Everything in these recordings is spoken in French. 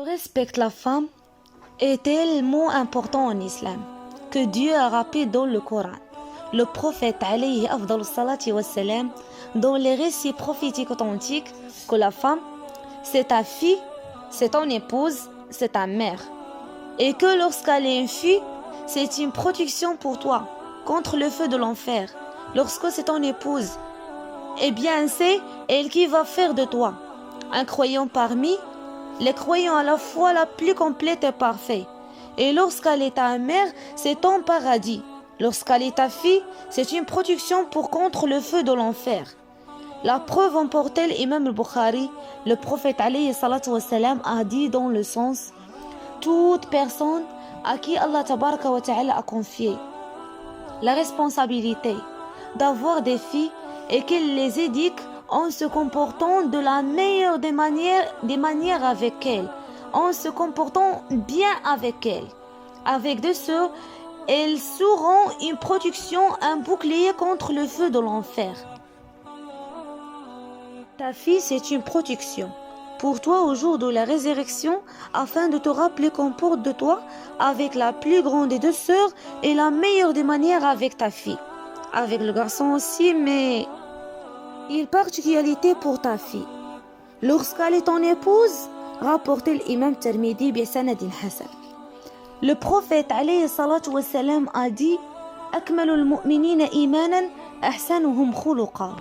Respecte la femme est tellement important en islam que Dieu a rappelé dans le Coran. Le prophète alayhi afdalus salati wassalam, dans les récits prophétiques authentiques, que la femme, c'est ta fille, c'est ton épouse, c'est ta mère. Et que lorsqu'elle est une fille, c'est une protection pour toi contre le feu de l'enfer. Lorsque c'est ton épouse, eh bien c'est elle qui va faire de toi un croyant parmi les croyants à la foi la plus complète et parfaite. Et lorsqu'elle est ta mère, c'est ton paradis. Lorsqu'elle est ta fille, c'est une protection contre le feu de l'enfer. La preuve emportait l'imam al-Bukhari, le prophète alayhi salatu wassalam a dit dans le sens: toute personne à qui Allah tabaraka wa ta'ala a confié la responsabilité d'avoir des filles et qu'il les éduque en se comportant de la meilleure des manières avec elles, en se comportant bien avec elles. Avec de ce, elles seront une protection, un bouclier contre le feu de l'enfer. Ta fille, c'est une protection pour toi au jour de la résurrection, afin de te rappeler qu'on porte de toi avec la plus grande des deux sœurs et la meilleure des manières avec ta fille. Avec le garçon aussi, mais une particularité pour ta fille. Lorsqu'elle est ton épouse, rapporté l'imam Tirmidhi bi sanadin hasan. Le prophète alayhi salatu wassalam a dit: Akmalul mu'minina imanan ahsanuhum khuluqa.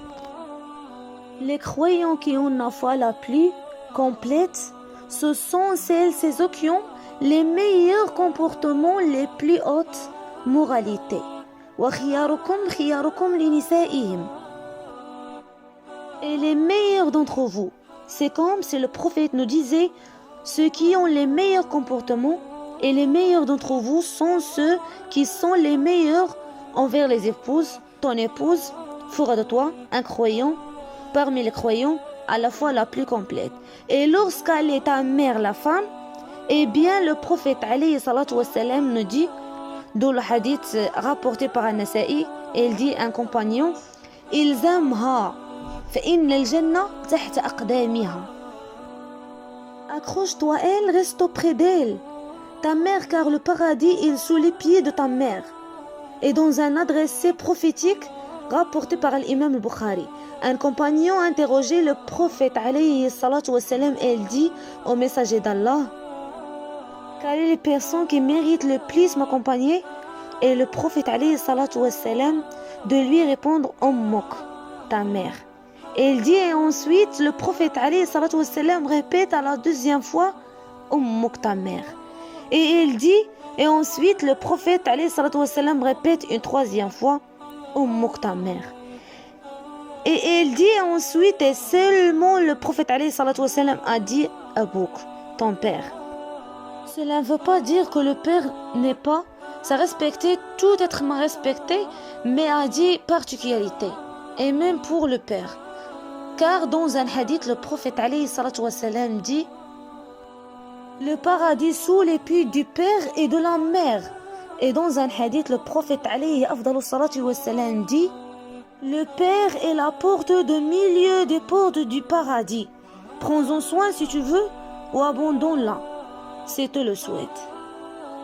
Les croyants qui ont la foi la plus complète, ce sont ceux qui ont les meilleurs comportements, les plus hautes moralités. Wa khiyarukum khiyarukum li nisa'ihim. Et les meilleurs d'entre vous, c'est comme si le prophète nous disait: ceux qui ont les meilleurs comportements, et les meilleurs d'entre vous sont ceux qui sont les meilleurs envers les épouses. Ton épouse fera de toi un croyant parmi les croyants, à la fois la plus complète. Et lorsqu'elle est ta mère, la femme, eh bien le prophète alayhi salatu wassalam nous dit, dans le hadith rapporté par An-Nasa'i, il dit un compagnon: ilzamha فإن الجنة تحت أقدامها. Accroche-toi à elle, reste auprès d'elle, ta mère, car le paradis est sous les pieds de ta mère. Et dans un adressé prophétique rapporté par l'imam al-Bukhari, un compagnon interrogeait le prophète alayhi salatu wassalam et il dit au messager d'Allah: quelles sont les personnes qui méritent le plus m'accompagner? Et le prophète alayhi salatu wassalam de lui répondre: Ummuk, ta mère. Et il dit, et ensuite le prophète alayhi salatu wassalam répète à la deuxième fois: Ummuk, ta mère. Et il dit, et ensuite le prophète alayhi salatu wassalam répète une troisième fois: Ummuk, ta mère. Et il dit ensuite, et seulement le prophète alayhi salatu wassalam a dit: Abouk, ton père. Cela ne veut pas dire que le père n'est pas sa respecté, tout être m'a respecté, mais a dit particularité, et même pour le père. Car dans un hadith, le prophète alayhi salatu wassalam dit: le paradis sous les pieds du père et de la mère. Et dans un hadith, le prophète alayhi afdalus salatu wassalam dit: le père est la porte de milieu des portes du paradis. Prends-en soin si tu veux, ou abandonne-la, si tu le souhaites.